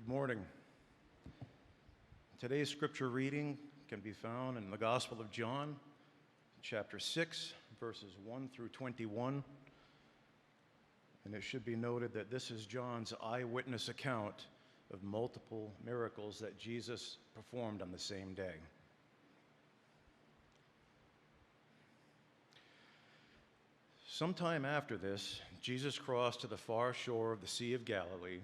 Good morning. Today's scripture reading can be found in the Gospel of John, chapter 6, verses 1 through 21. And it should be noted that this is John's eyewitness account of multiple miracles that Jesus performed on the same day. Sometime after this, Jesus crossed to the far shore of the Sea of Galilee,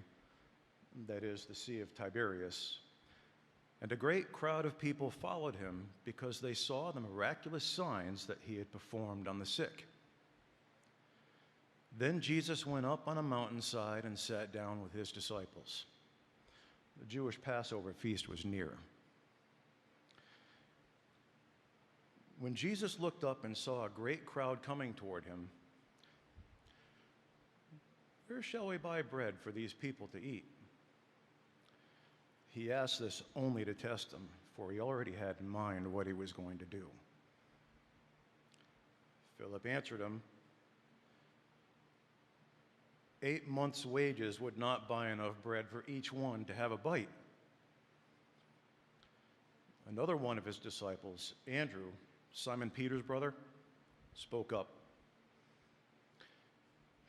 that is, the Sea of Tiberias, and a great crowd of people followed him because they saw the miraculous signs that he had performed on the sick. Then Jesus went up on a mountainside and sat down with his disciples. The Jewish Passover feast was near. When Jesus looked up and saw a great crowd coming toward him, "Where shall we buy bread for these people to eat?" He asked this only to test them, for he already had in mind what he was going to do. Philip answered him, 8 months' wages would not buy enough bread for each one to have a bite. Another one of his disciples, Andrew, Simon Peter's brother, spoke up.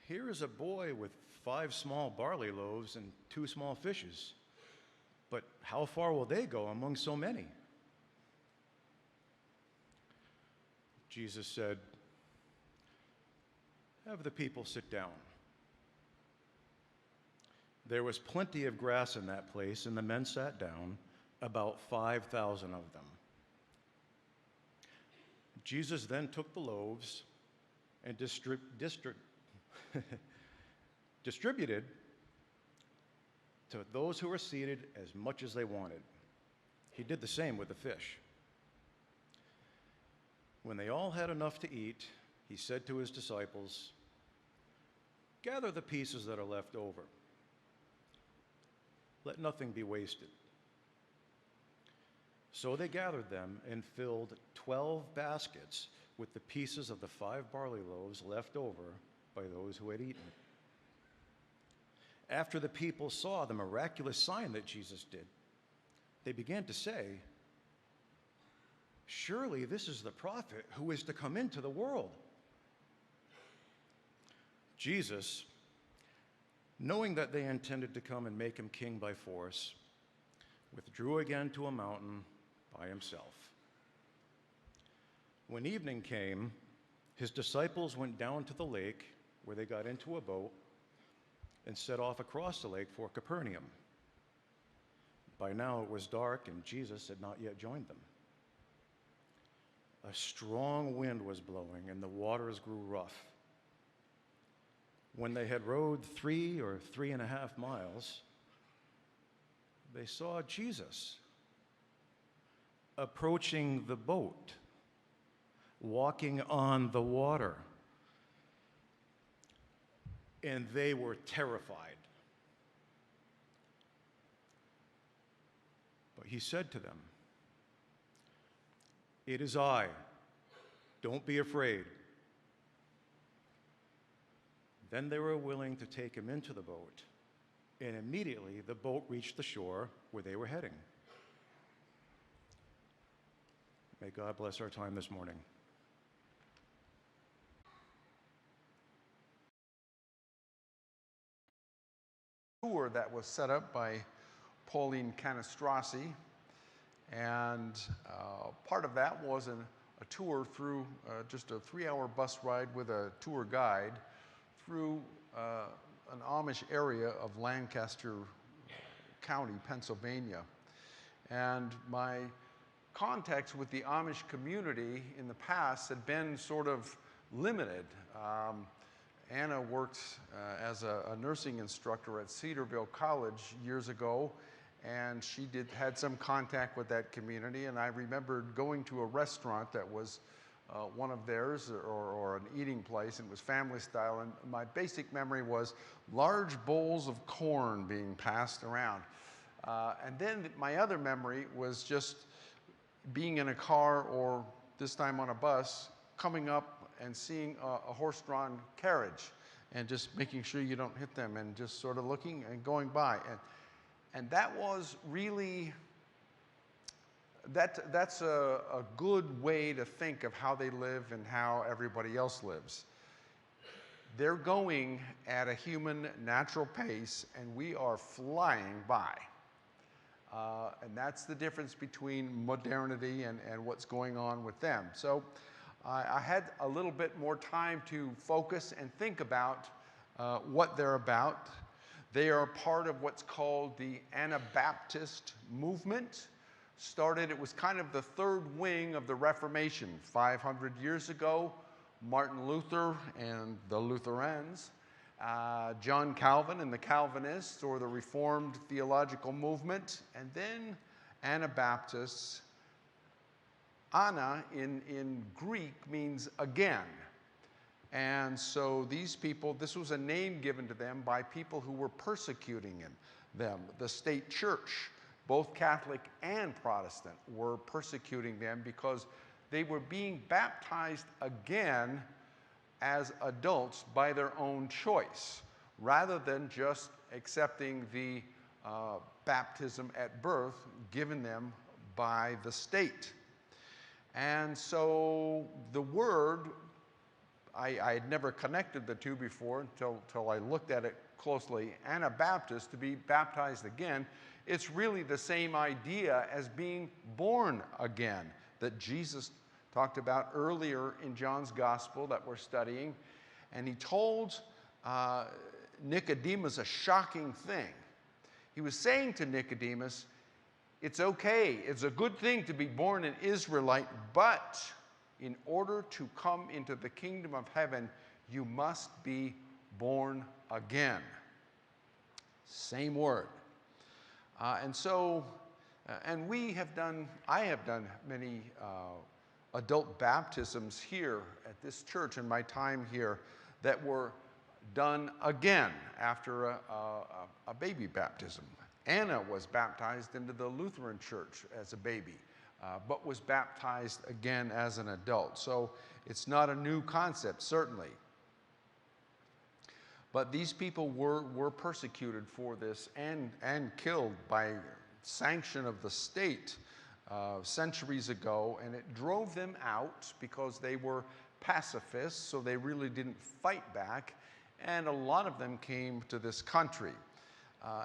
"Here is a boy with 5 small barley loaves and 2 small fishes. But how far will they go among so many?" Jesus said, "Have the people sit down." There was plenty of grass in that place, and the men sat down, about 5,000 of them. Jesus then took the loaves and distributed to those who were seated as much as they wanted. He did the same with the fish. When they all had enough to eat, he said to his disciples, "Gather the pieces that are left over. Let nothing be wasted." So they gathered them and filled 12 baskets with the pieces of the 5 barley loaves left over by those who had eaten. After the people saw the miraculous sign that Jesus did, they began to say, "Surely this is the prophet who is to come into the world." Jesus, knowing that they intended to come and make him king by force, withdrew again to a mountain by himself. When evening came, his disciples went down to the lake, where they got into a boat and set off across the lake for Capernaum. By now it was dark, and Jesus had not yet joined them. A strong wind was blowing, and the waters grew rough. When they had rowed 3 or 3.5 miles, they saw Jesus approaching the boat, walking on the water. And they were terrified. But he said to them, "It is I. Don't be afraid." Then they were willing to take him into the boat, and immediately the boat reached the shore where they were heading. May God bless our time this morning. Tour that was set up by Pauline Canastrossi, and part of that was a tour through just a 3-hour bus ride with a tour guide through an Amish area of Lancaster County, Pennsylvania. And my contacts with the Amish community in the past had been sort of limited. Anna worked as a nursing instructor at Cedarville College years ago, and she had some contact with that community. And I remembered going to a restaurant that was one of theirs, or an eating place, and it was family style. And my basic memory was large bowls of corn being passed around. And then my other memory was just being in a car, or this time on a bus, coming up and seeing a horse-drawn carriage and just making sure you don't hit them, and just sort of looking and going by. And that was really, that's a good way to think of how they live and how everybody else lives. They're going at a human natural pace, and we are flying by. And that's the difference between modernity and what's going on with them. So I had a little bit more time to focus and think about what they're about. They are part of what's called the Anabaptist movement. It was kind of the third wing of the Reformation. 500 years ago, Martin Luther and the Lutherans, John Calvin and the Calvinists, or the Reformed theological movement, and then Anabaptists. Ana in Greek means again. And so these people, this was a name given to them by people who were persecuting them. The state church, both Catholic and Protestant, were persecuting them because they were being baptized again as adults by their own choice, rather than just accepting the baptism at birth given them by the state. And so the word, I had never connected the two before until I looked at it closely. Anabaptist, to be baptized again, it's really the same idea as being born again that Jesus talked about earlier in John's Gospel that we're studying. And he told Nicodemus a shocking thing. He was saying to Nicodemus, it's okay, it's a good thing to be born an Israelite, but in order to come into the kingdom of heaven, you must be born again. Same word. And I have done many adult baptisms here at this church in my time here that were done again after a baby baptism. Anna was baptized into the Lutheran church as a baby, but was baptized again as an adult. So it's not a new concept, certainly. But these people were persecuted for this and killed by sanction of the state centuries ago, and it drove them out because they were pacifists, so they really didn't fight back, and a lot of them came to this country.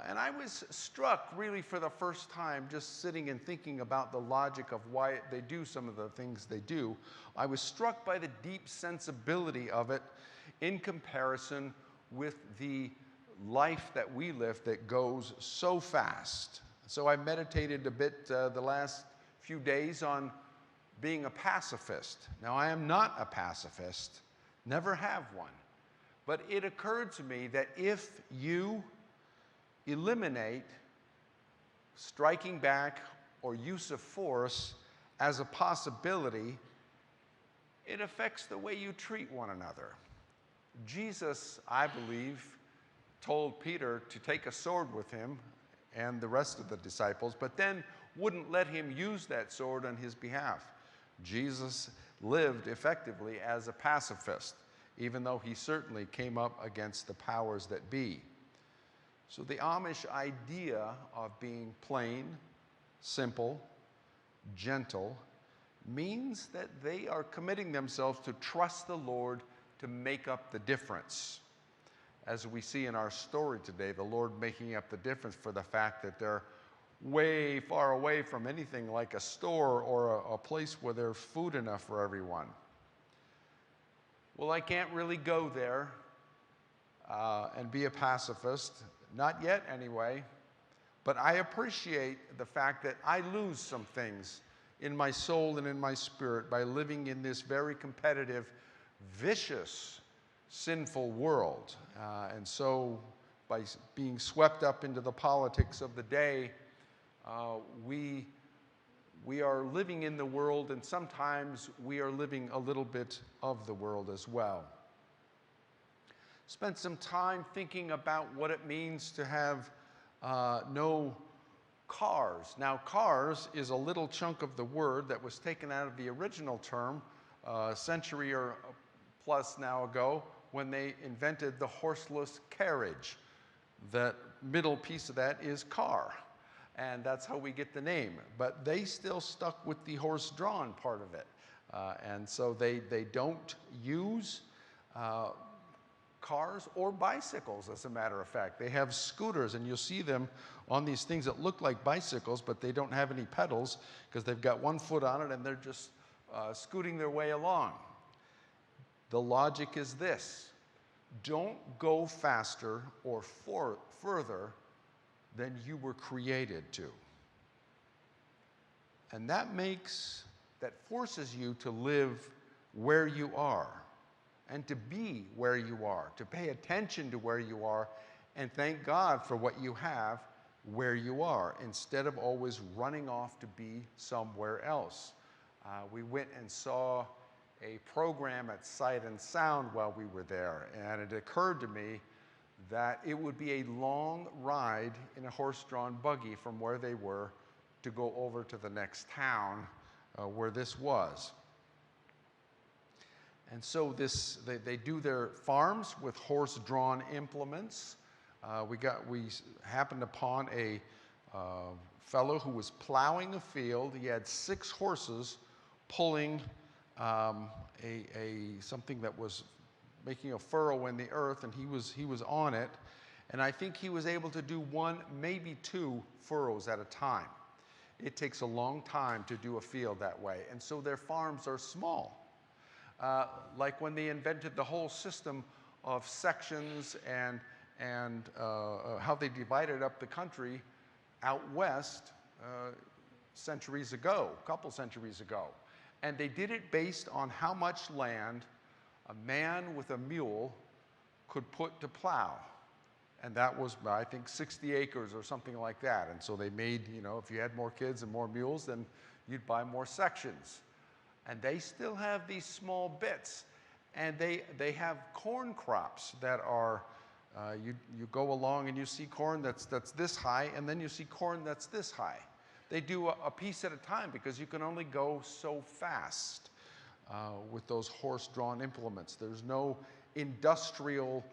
And I was struck really for the first time just sitting and thinking about the logic of why they do some of the things they do. I was struck by the deep sensibility of it in comparison with the life that we live that goes so fast. So I meditated a bit the last few days on being a pacifist. Now, I am not a pacifist, never have one. But it occurred to me that if you eliminate striking back or use of force as a possibility, it affects the way you treat one another. Jesus, I believe, told Peter to take a sword with him and the rest of the disciples, but then wouldn't let him use that sword on his behalf. Jesus lived effectively as a pacifist, even though he certainly came up against the powers that be. So the Amish idea of being plain, simple, gentle, means that they are committing themselves to trust the Lord to make up the difference. As we see in our story today, the Lord making up the difference for the fact that they're way far away from anything like a store or a place where there's food enough for everyone. Well, I can't really go there and be a pacifist. Not yet, anyway. But I appreciate the fact that I lose some things in my soul and in my spirit by living in this very competitive, vicious, sinful world. And so by being swept up into the politics of the day, we are living in the world, and sometimes we are living a little bit of the world as well. Spent some time thinking about what it means to have no cars. Now, cars is a little chunk of the word that was taken out of the original term a century or plus now ago when they invented the horseless carriage. that middle piece of that is car. And that's how we get the name. But they still stuck with the horse-drawn part of it. And so they don't use cars or bicycles, as a matter of fact. They have scooters, and you'll see them on these things that look like bicycles, but they don't have any pedals because they've got one foot on it and they're just scooting their way along. The logic is this: don't go faster or further than you were created to. And that forces you to live where you are and to be where you are, to pay attention to where you are and thank God for what you have where you are, instead of always running off to be somewhere else. We went and saw a program at Sight and Sound while we were there, and it occurred to me that it would be a long ride in a horse-drawn buggy from where they were to go over to the next town where this was. And so they do their farms with horse-drawn implements. We happened upon a fellow who was plowing a field. He had 6 horses pulling something that was making a furrow in the earth, and he was on it. And I think he was able to do 1, maybe 2 furrows at a time. It takes a long time to do a field that way. And so their farms are small. Like when they invented the whole system of sections and how they divided up the country out west centuries ago, a couple centuries ago. And they did it based on how much land a man with a mule could put to plow. And that was, I think, 60 acres or something like that. And so they made, if you had more kids and more mules, then you'd buy more sections. And they still have these small bits. And they have corn crops that are, you go along and you see corn that's this high, and then you see corn that's this high. They do a piece at a time because you can only go so fast with those horse-drawn implements. There's no industrial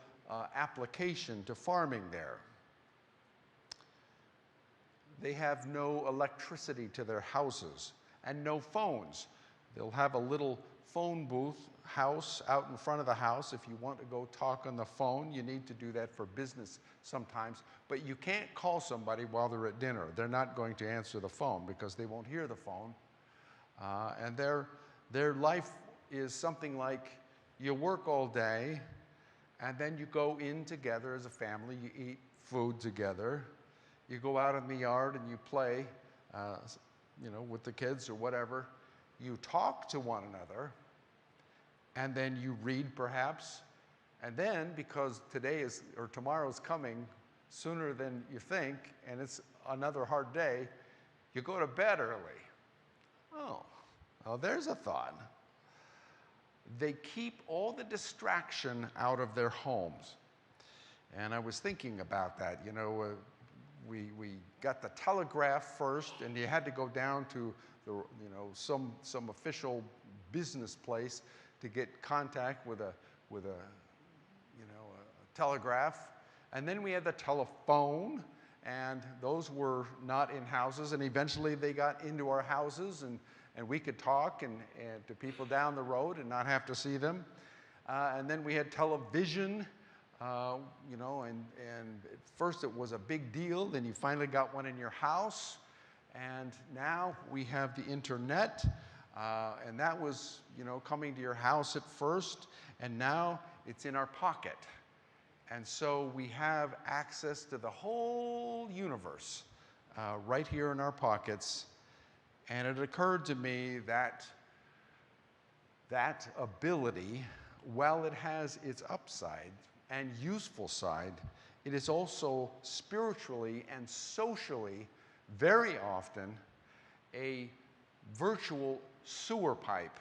application to farming there. They have no electricity to their houses and no phones. They'll have a little phone booth house out in front of the house. If you want to go talk on the phone, you need to do that for business sometimes, but you can't call somebody while they're at dinner. They're not going to answer the phone because they won't hear the phone. And their life is something like you work all day, and then you go in together as a family, you eat food together, you go out in the yard and you play, with the kids or whatever. You talk to one another, and then you read perhaps, and then because tomorrow's coming sooner than you think, and it's another hard day, you go to bed early. Oh, well, there's a thought. They keep all the distraction out of their homes. And I was thinking about that. We got the telegraph first, and you had to go down to some official business place to get contact with a telegraph. And then we had the telephone, and those were not in houses, and eventually they got into our houses, and we could talk and to people down the road and not have to see them. And then we had television, and at first it was a big deal. Then you finally got one in your house. And now we have the internet, and that was, coming to your house at first, and now it's in our pocket. And so we have access to the whole universe right here in our pockets. And it occurred to me that that ability, while it has its upside and useful side, it is also spiritually and socially very often a virtual sewer pipe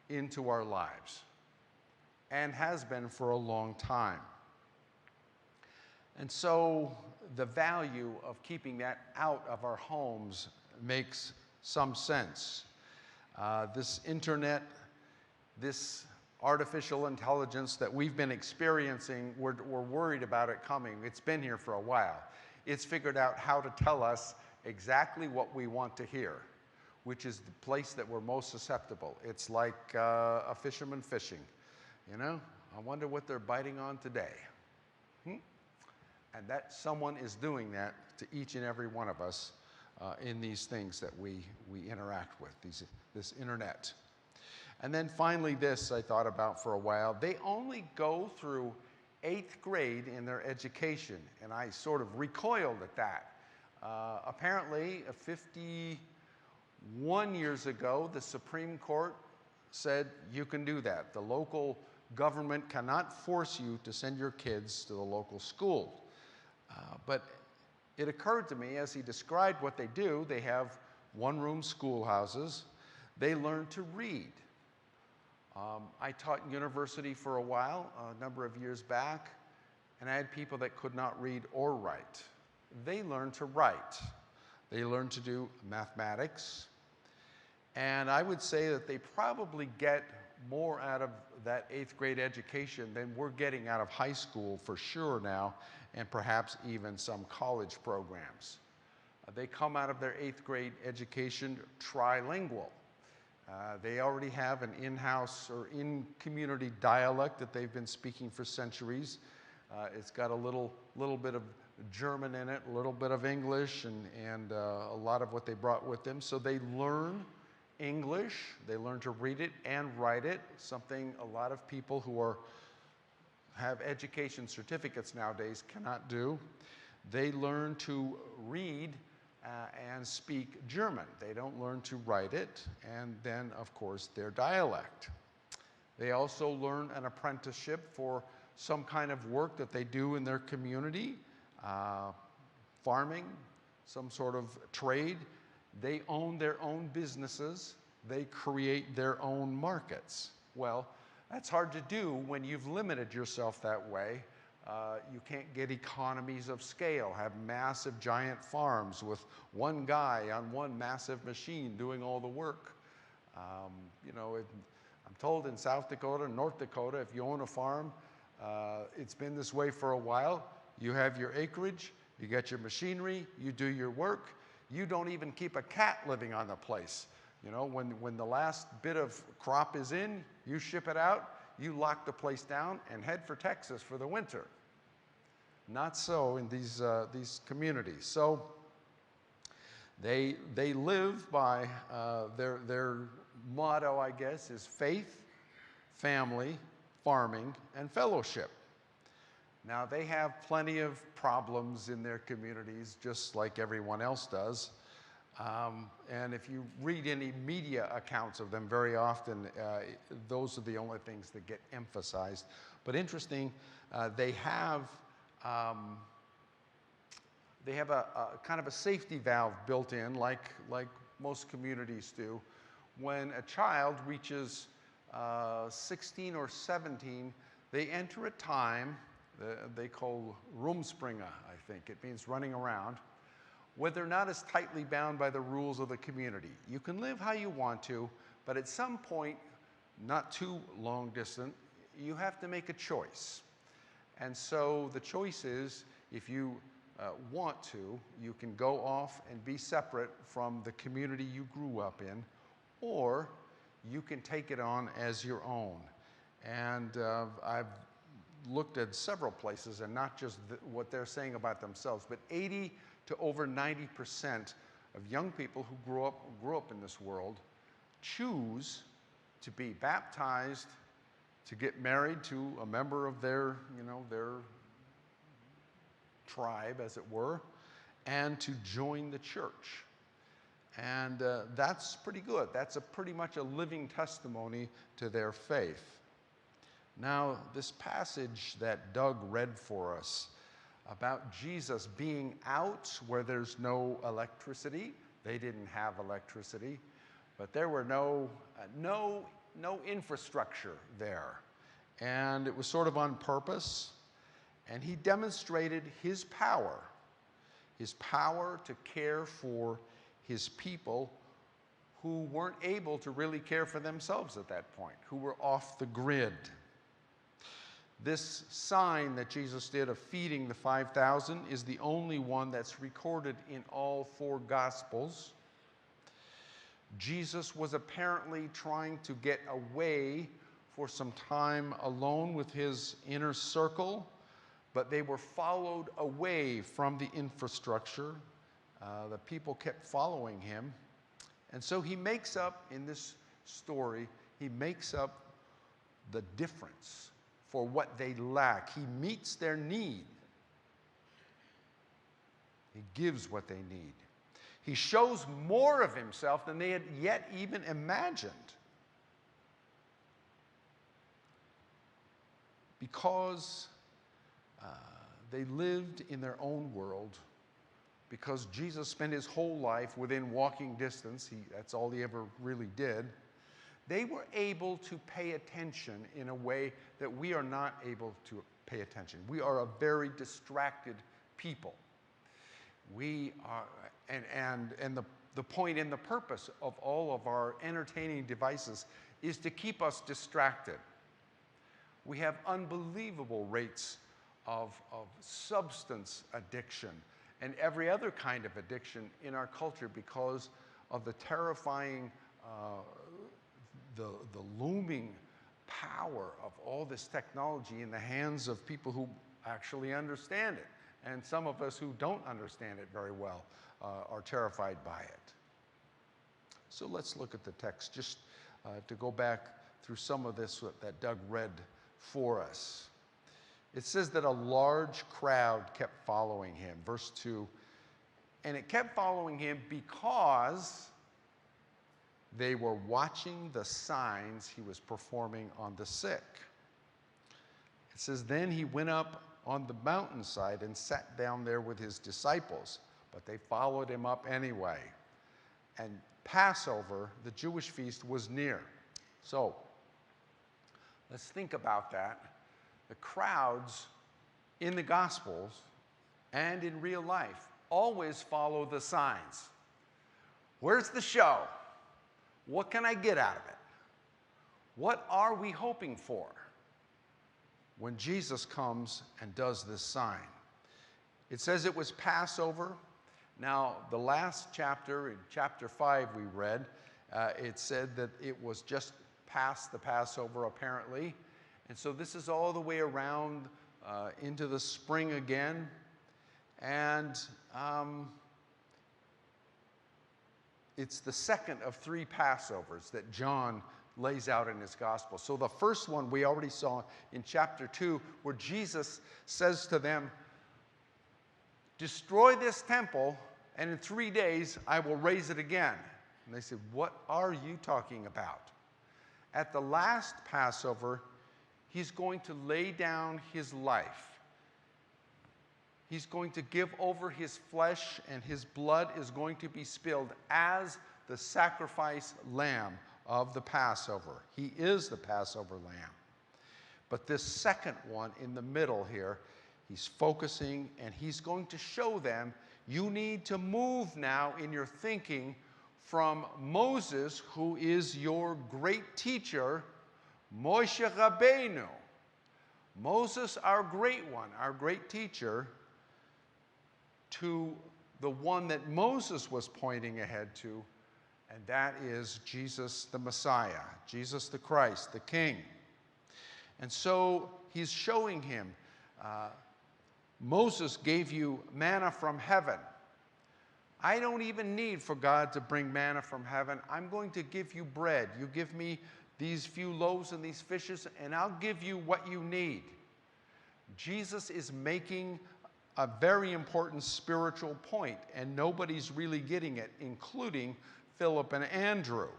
into our lives, and has been for a long time. And so the value of keeping that out of our homes makes some sense. This internet, this artificial intelligence that we've been experiencing, we're worried about it coming. It's been here for a while. It's figured out how to tell us exactly what we want to hear, which is the place that we're most susceptible. It's like a fisherman fishing. You know, I wonder what they're biting on today. And that someone is doing that to each and every one of us in these things that we interact with, this internet. And then finally this I thought about for a while. They only go through 8th grade in their education, and I sort of recoiled at that. Apparently, 51 years ago, the Supreme Court said you can do that. The local government cannot force you to send your kids to the local school. But it occurred to me as he described what they do, they have one-room schoolhouses. They learn to read. I taught university for a while, a number of years back, and I had people that could not read or write. They learn to write. They learn to do mathematics. And I would say that they probably get more out of that 8th grade education than we're getting out of high school for sure now, and perhaps even some college programs. They come out of their 8th grade education trilingual. They already have an in-house or in-community dialect that they've been speaking for centuries. It's got a little bit of German in it, a little bit of English, and a lot of what they brought with them. So they learn English, they learn to read it and write it, something a lot of people who have education certificates nowadays cannot do. They learn to read and speak German. They don't learn to write it, and then, of course, their dialect. They also learn an apprenticeship for some kind of work that they do in their community, farming, some sort of trade. They own their own businesses. They create their own markets. Well, that's hard to do when you've limited yourself that way. You can't get economies of scale, have massive giant farms with one guy on one massive machine doing all the work. You know, I'm told in South Dakota, North Dakota, if you own a farm, it's been this way for a while. You have your acreage, you get your machinery, you do your work. You don't even keep a cat living on the place. You know, when the last bit of crop is in, you ship it out, you lock the place down and head for Texas for the winter. Not so in these communities. So they live by their motto, I guess, is faith, family, farming, and fellowship. Now, they have plenty of problems in their communities, just like everyone else does. And if you read any media accounts of them, very often those are the only things that get emphasized. But interesting, they have a kind of a safety valve built in, like most communities do. When a child reaches 16 or 17, they enter a time they call Rumspringa, I think. It means running around, where they're not as tightly bound by the rules of the community. You can live how you want to, but at some point, not too long distant, you have to make a choice. And so the choice is, if you want to, you can go off and be separate from the community you grew up in, or you can take it on as your own. And I've looked at several places, and not just what they're saying about themselves, but 80 to over 90% of young people who grew up in this world choose to be baptized, to get married to a member of their tribe, as it were, and to join the church. And that's pretty good. That's pretty much a living testimony to their faith. Now, this passage that Doug read for us about Jesus being out where there's no electricity. They didn't have electricity, but there were no infrastructure there. And it was sort of on purpose. And he demonstrated his power to care for his people who weren't able to really care for themselves at that point, who were off the grid. This sign that Jesus did of feeding the 5,000 is the only one that's recorded in all 4 Gospels. Jesus was apparently trying to get away for some time alone with his inner circle, but they were followed away from the infrastructure. The people kept following him. And so he makes up, in this story, he makes up the difference for what they lack. He meets their need. He gives what they need. He shows more of himself than they had yet even imagined. Because they lived in their own world, because Jesus spent his whole life within walking distance, that's all he ever really did, they were able to pay attention in a way that we are not able to pay attention. We are a very distracted people. We are, and the point and the purpose of all of our entertaining devices is to keep us distracted. We have unbelievable rates of substance addiction and every other kind of addiction in our culture because of the terrifying, the looming power of all this technology in the hands of people who actually understand it. And some of us who don't understand it very well are terrified by it. So let's look at the text, just to go back through some of this that Doug read for us. It says that a large crowd kept following him. Verse 2, and it kept following him because they were watching the signs he was performing on the sick. It says, then he went up on the mountainside and sat down there with his disciples, but they followed him up anyway. And Passover, the Jewish feast, was near. So, let's think about that. The crowds in the Gospels and in real life always follow the signs. Where's the show? What can I get out of it? What are we hoping for when Jesus comes and does this sign? It says it was Passover. Now, the last chapter, in chapter 5 we read, it said that it was just past the Passover apparently. And so this is all the way around into the spring again. And it's the second of 3 Passovers that John lays out in his gospel. So the first one we already saw in chapter 2, where Jesus says to them, destroy this temple, and in 3 days I will raise it again. And they said, what are you talking about? At the last Passover, he's going to lay down his life. He's going to give over his flesh, and his blood is going to be spilled as the sacrifice lamb of the Passover. He is the Passover lamb. But this second one in the middle here, he's focusing, and he's going to show them, you need to move now in your thinking from Moses, who is your great teacher, Moshe Rabbeinu. Moses, our great one, our great teacher, to the one that Moses was pointing ahead to, and that is Jesus the Messiah, Jesus the Christ, the King. And so he's showing him, Moses gave you manna from heaven. I don't even need for God to bring manna from heaven. I'm going to give you bread. You give me these few loaves and these fishes, and I'll give you what you need. Jesus is making a very important spiritual point, and nobody's really getting it, including Philip and Andrew.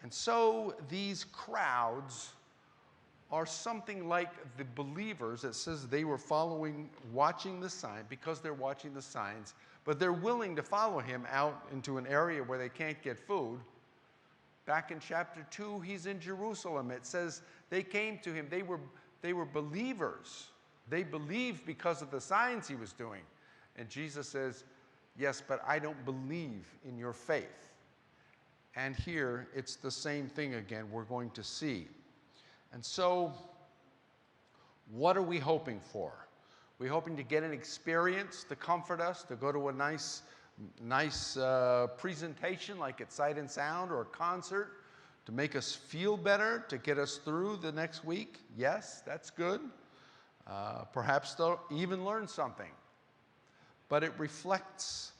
And so these crowds are something like the believers. It says they were watching the sign, because they're watching the signs, but they're willing to follow him out into an area where they can't get food. Back in chapter 2, he's in Jerusalem. It says they came to him. They were believers. They believed because of the signs he was doing. And Jesus says, yes, but I don't believe in your faith. And here, it's the same thing again we're going to see. And so, what are we hoping for? We're hoping to get an experience to comfort us, to go to a nice presentation like at Sight and Sound or a concert, to make us feel better, to get us through the next week. Yes, that's good. Perhaps they'll even learn something. But it reflects,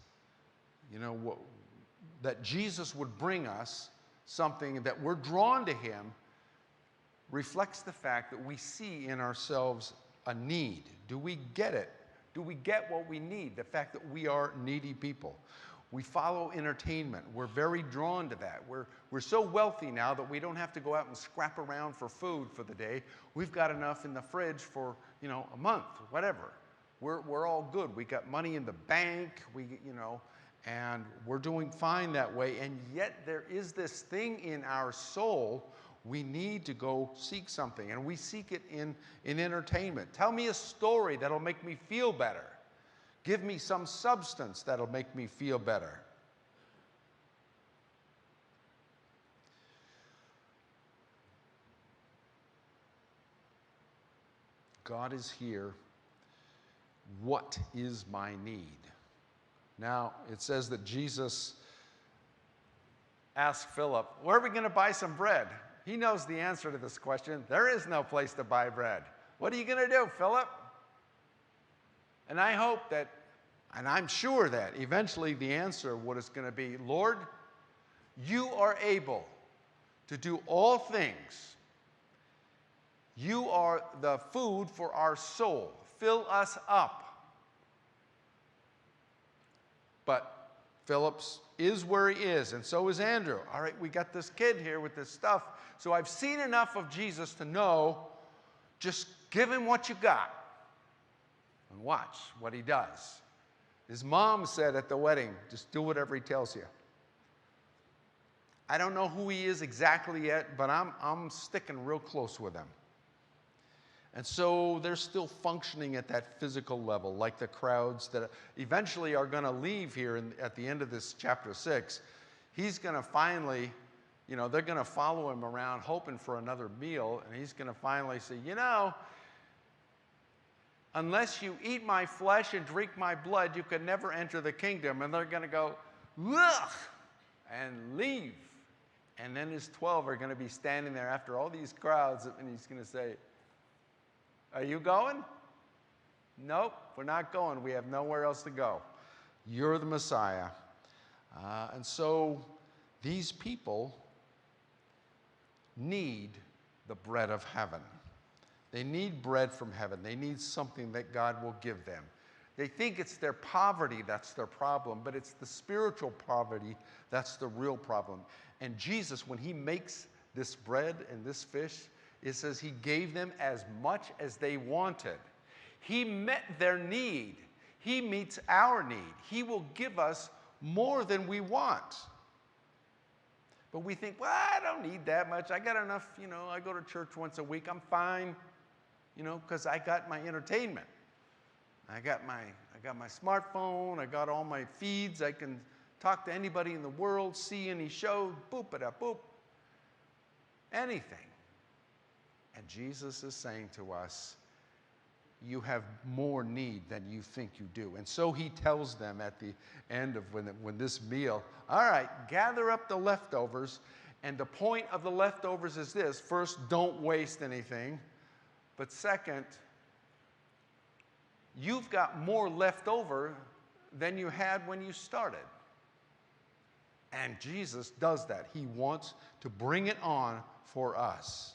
that Jesus would bring us something that we're drawn to him, reflects the fact that we see in ourselves a need. Do we get it? Do we get what we need? The fact that we are needy people. We follow entertainment. We're very drawn to that. We're so wealthy now that we don't have to go out and scrap around for food for the day. We've got enough in the fridge for, a month, whatever. We're all good. We got money in the bank, and we're doing fine that way. And yet there is this thing in our soul. We need to go seek something, and we seek it in entertainment. Tell me a story that'll make me feel better. Give me some substance that'll make me feel better. God is here. What is my need? Now, it says that Jesus asked Philip, where are we going to buy some bread? He knows the answer to this question. There is no place to buy bread. What are you going to do, Philip? And I hope that, and I'm sure that eventually the answer what is going to be, Lord, you are able to do all things. You are the food for our soul. Fill us up. But Philip's is where he is, and so is Andrew. All right, we got this kid here with this stuff, so I've seen enough of Jesus to know, just give him what you got and watch what he does. His mom said at the wedding, just do whatever he tells you. I don't know who he is exactly yet, but I'm sticking real close with him. And so they're still functioning at that physical level, like the crowds that eventually are going to leave here at the end of this chapter 6. He's going to finally, they're going to follow him around hoping for another meal, and he's going to finally say, unless you eat my flesh and drink my blood, you can never enter the kingdom. And they're going to go, ugh, and leave. And then his 12 are going to be standing there after all these crowds, and he's going to say, are you going? Nope, we're not going. We have nowhere else to go. You're the Messiah. And so these people need the bread of heaven. They need bread from heaven. They need something that God will give them. They think it's their poverty that's their problem, but it's the spiritual poverty that's the real problem. And Jesus, when he makes this bread and this fish, it says he gave them as much as they wanted. He met their need. He meets our need. He will give us more than we want. But we think, well, I don't need that much. I got enough, I go to church once a week. I'm fine, because I got my entertainment. I got my smartphone. I got all my feeds. I can talk to anybody in the world, see any show, boop-a-da-boop, anything. And Jesus is saying to us, you have more need than you think you do. And so he tells them at the end of when this meal, all right, gather up the leftovers. And the point of the leftovers is this. First, don't waste anything. But second, you've got more left over than you had when you started. And Jesus does that. He wants to bring it on for us.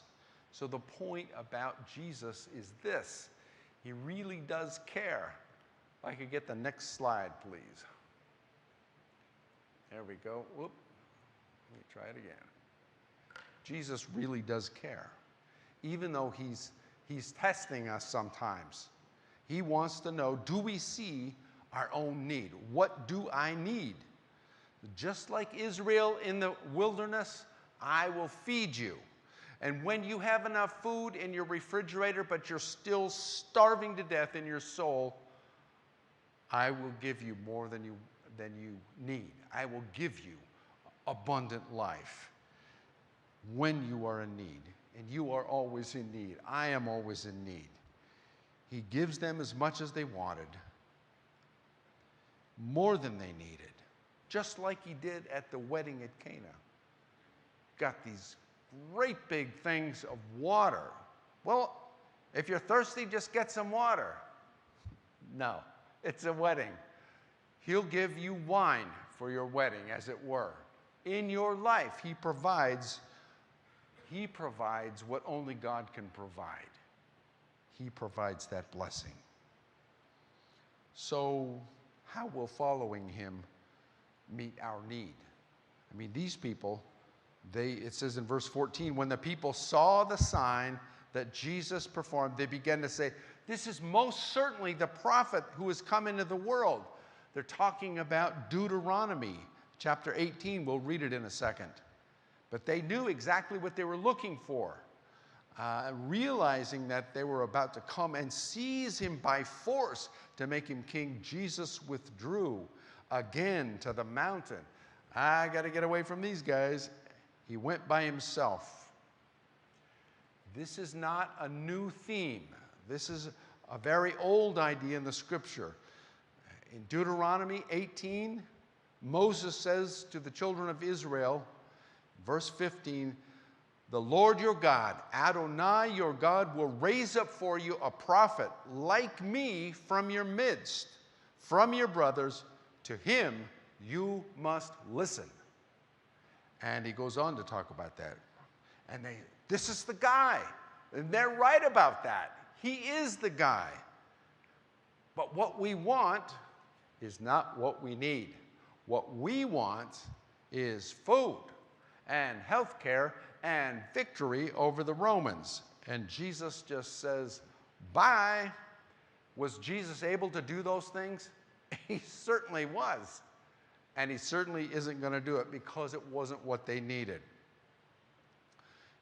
So the point about Jesus is this. He really does care. If I could get the next slide, please. There we go. Whoop. Let me try it again. Jesus really does care. Even though he's testing us sometimes. He wants to know, do we see our own need? What do I need? Just like Israel in the wilderness, I will feed you. And when you have enough food in your refrigerator, but you're still starving to death in your soul, I will give you more than you need. I will give you abundant life when you are in need. And you are always in need. I am always in need. He gives them as much as they wanted, more than they needed, just like he did at the wedding at Cana. Got these great big things of water. Well, if you're thirsty, just get some water. No, it's a wedding. He'll give you wine for your wedding, as it were. In your life, he provides what only God can provide. He provides that blessing. So how will following him meet our need? I mean, these people, it says in verse 14, when the people saw the sign that Jesus performed, they began to say, this is most certainly the prophet who has come into the world. They're talking about Deuteronomy chapter 18. We'll read it in a second. But they knew exactly what they were looking for, realizing that they were about to come and seize him by force to make him king. Jesus withdrew again to the mountain. I got to get away from these guys. He went by himself. This is not a new theme. This is a very old idea in the scripture. In Deuteronomy 18, Moses says to the children of Israel, verse 15, the Lord your God, Adonai your God, will raise up for you a prophet like me from your midst, from your brothers. To him you must listen. And he goes on to talk about that. And this is the guy. And they're right about that. He is the guy. But what we want is not what we need. What we want is food and health care and victory over the Romans. And Jesus just says, bye. Was Jesus able to do those things? He certainly was. And he certainly isn't going to do it because it wasn't what they needed.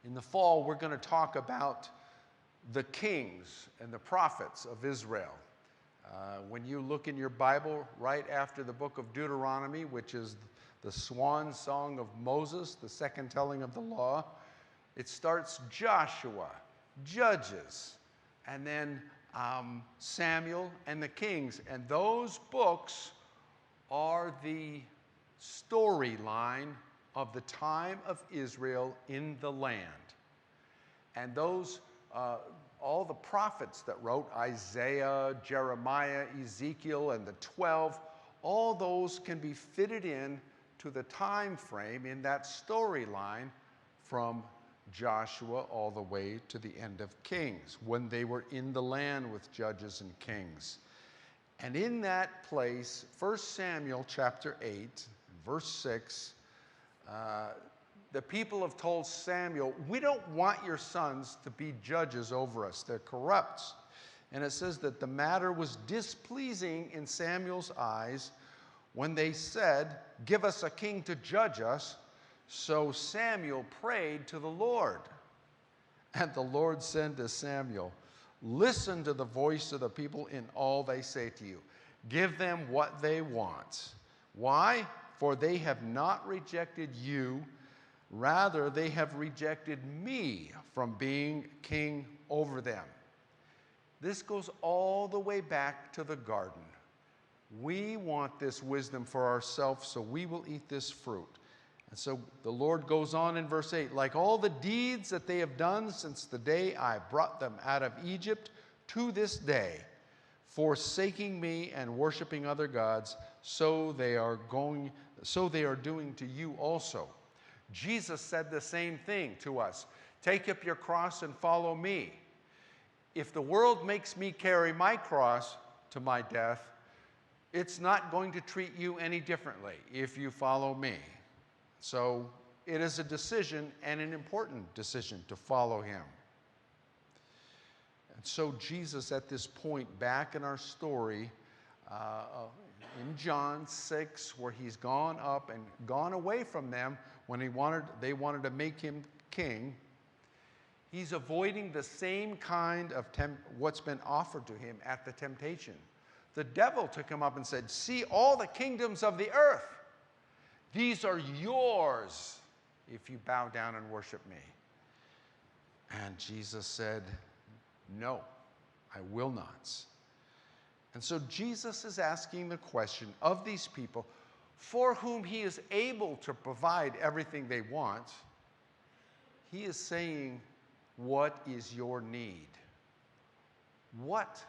In the fall, we're going to talk about the kings and the prophets of Israel. When you look in your Bible right after the book of Deuteronomy, which is the swan song of Moses, the second telling of the law, it starts Joshua, Judges, and then Samuel and the Kings. And those books are the storyline of the time of Israel in the land. And those, all the prophets that wrote, Isaiah, Jeremiah, Ezekiel, and the 12, all those can be fitted in to the time frame in that storyline from Joshua all the way to the end of Kings, when they were in the land with judges and kings. And in that place, 1 Samuel chapter 8, verse 6, the people have told Samuel, we don't want your sons to be judges over us. They're corrupt. And it says that the matter was displeasing in Samuel's eyes when they said, give us a king to judge us. So Samuel prayed to the Lord. And the Lord said to Samuel, listen to the voice of the people in all they say to you. Give them what they want. Why? For they have not rejected you. Rather, they have rejected me from being king over them. This goes all the way back to the garden. We want this wisdom for ourselves, so we will eat this fruit. And so the Lord goes on in verse 8, like all the deeds that they have done since the day I brought them out of Egypt to this day, forsaking me and worshiping other gods, so they are doing to you also. Jesus said the same thing to us. Take up your cross and follow me. If the world makes me carry my cross to my death, it's not going to treat you any differently if you follow me. So it is a decision, and an important decision, to follow him. And so Jesus, at this point back in our story, in John 6, where he's gone up and gone away from them when they wanted to make him king, he's avoiding the same kind of what's been offered to him at the temptation. The devil took him up and said, see all the kingdoms of the earth. These are yours if you bow down and worship me. And Jesus said, no, I will not. And so Jesus is asking the question of these people for whom he is able to provide everything they want. He is saying, what is your need? What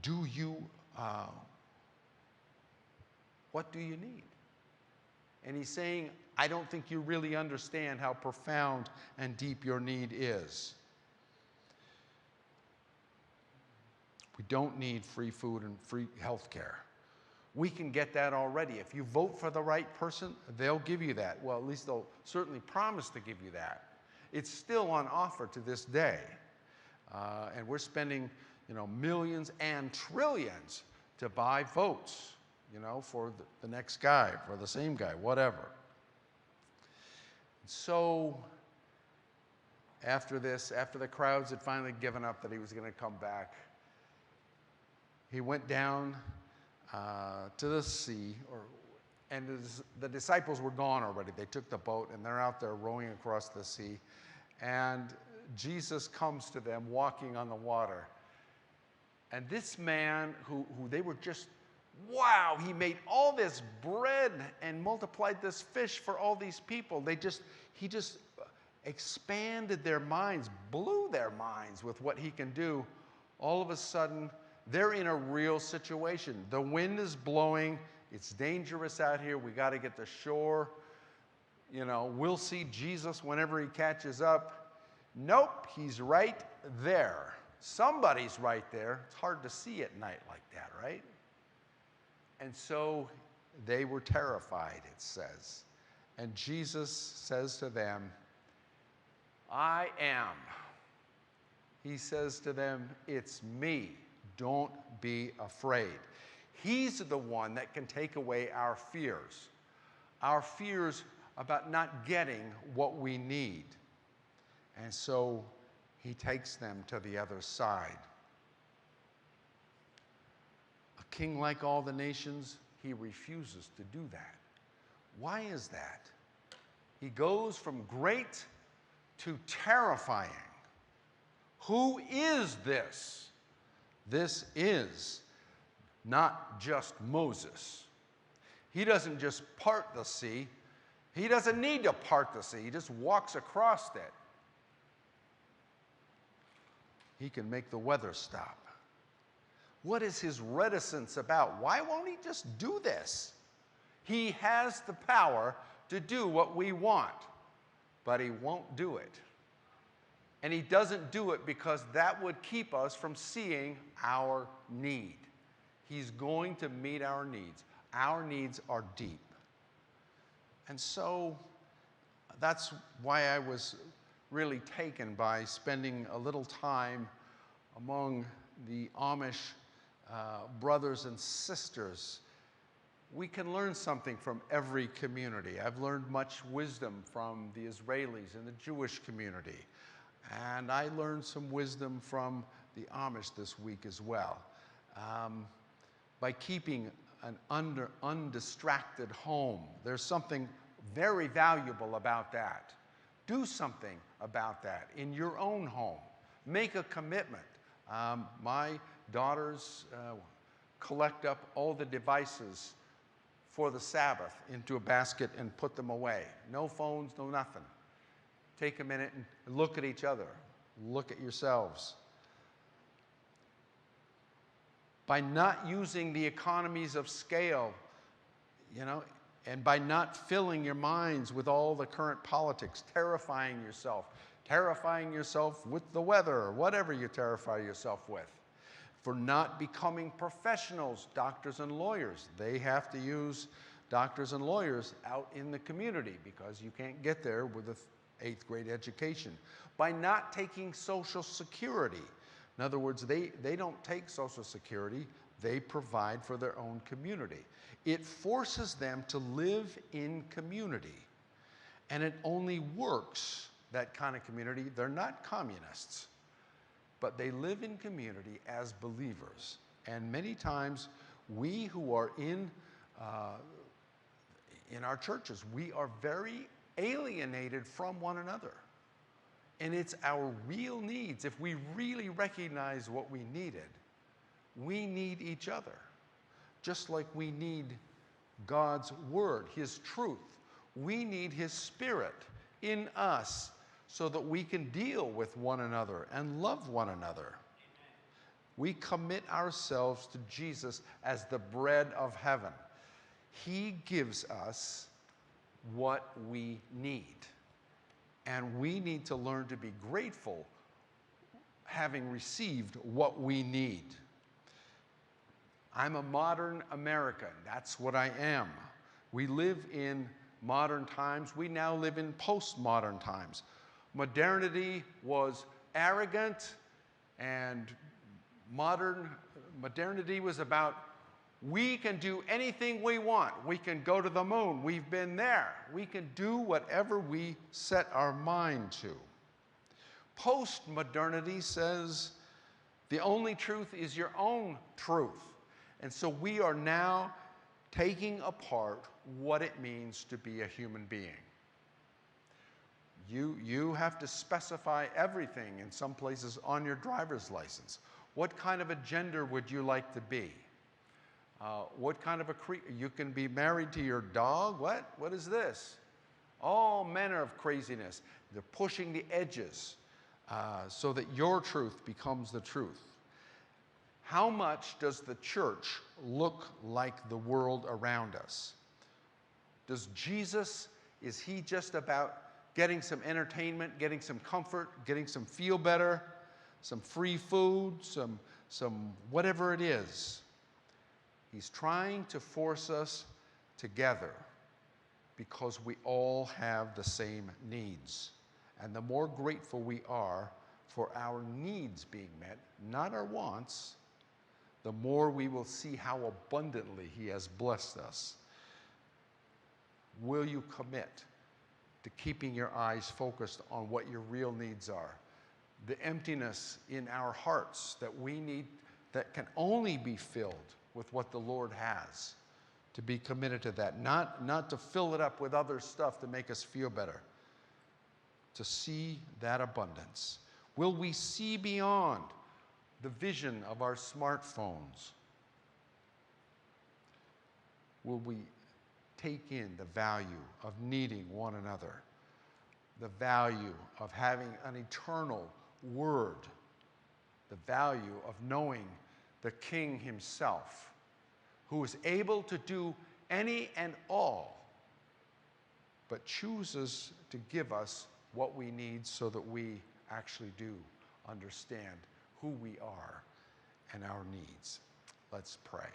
do you need? And he's saying, I don't think you really understand how profound and deep your need is. We don't need free food and free health care. We can get that already. If you vote for the right person, they'll give you that. Well, at least they'll certainly promise to give you that. It's still on offer to this day. And we're spending, millions and trillions to buy votes, for the next guy, for the same guy, whatever. So after this, after the crowds had finally given up that he was going to come back, he went down to the sea, and the disciples were gone already. They took the boat, and they're out there rowing across the sea. And Jesus comes to them walking on the water. And this man who they were just, wow, he made all this bread and multiplied this fish for all these people. He just expanded their minds, blew their minds with what he can do. All of a sudden, they're in a real situation. The wind is blowing. It's dangerous out here. We got to get to shore. We'll see Jesus whenever he catches up. Nope, he's right there. Somebody's right there. It's hard to see at night like that, right? And so they were terrified, it says. And Jesus says to them, I am. He says to them, it's me. Don't be afraid. He's the one that can take away our fears about not getting what we need. And so he takes them to the other side. A king like all the nations, he refuses to do that. Why is that? He goes from great to terrifying. Who is this? This is not just Moses. He doesn't just part the sea. He doesn't need to part the sea. He just walks across it. He can make the weather stop. What is his reticence about? Why won't he just do this? He has the power to do what we want, but he won't do it. And he doesn't do it because that would keep us from seeing our need. He's going to meet our needs. Our needs are deep. And so that's why I was really taken by spending a little time among the Amish brothers and sisters. We can learn something from every community. I've learned much wisdom from the Israelis and the Jewish community. And I learned some wisdom from the Amish this week as well. By keeping an undistracted home, there's something very valuable about that. Do something about that in your own home. Make a commitment. My daughters collect up all the devices for the Sabbath into a basket and put them away. No phones, no nothing. Take a minute and look at each other. Look at yourselves. By not using the economies of scale, and by not filling your minds with all the current politics, terrifying yourself with the weather, or whatever you terrify yourself with. For not becoming professionals, doctors and lawyers. They have to use doctors and lawyers out in the community because you can't get there with a 8th grade education. By not taking Social Security. In other words, they don't take Social Security, they provide for their own community. It forces them to live in community. And it only works, that kind of community. They're not communists, but they live in community as believers. And many times, we who are in in our churches, we are very alienated from one another. And it's our real needs. If we really recognize what we needed, we need each other. Just like we need God's word, his truth. We need his spirit in us so that we can deal with one another and love one another. We commit ourselves to Jesus as the bread of heaven. He gives us what we need. And we need to learn to be grateful having received what we need. I'm a modern American. That's what I am. We live in modern times. We now live in postmodern times. Modernity was arrogant, and modernity was about we can do anything we want. We can go to the moon. We've been there. We can do whatever we set our mind to. Postmodernity says the only truth is your own truth. And so we are now taking apart what it means to be a human being. You have to specify everything in some places on your driver's license. What kind of a gender would you like to be? What kind of a creature? You can be married to your dog? What is this? All manner of craziness. They're pushing the edges so that your truth becomes the truth. How much does the church look like the world around us? Does Jesus, is he just about getting some entertainment, getting some comfort, getting some feel better, some free food, some whatever it is? He's trying to force us together because we all have the same needs. And the more grateful we are for our needs being met, not our wants, the more we will see how abundantly he has blessed us. Will you commit to keeping your eyes focused on what your real needs are? The emptiness in our hearts that we need, that can only be filled with what the Lord has, to be committed to that, not to fill it up with other stuff to make us feel better, to see that abundance. Will we see beyond the vision of our smartphones? Will we take in the value of needing one another, the value of having an eternal word, the value of knowing the King himself, who is able to do any and all, but chooses to give us what we need so that we actually do understand who we are and our needs. Let's pray.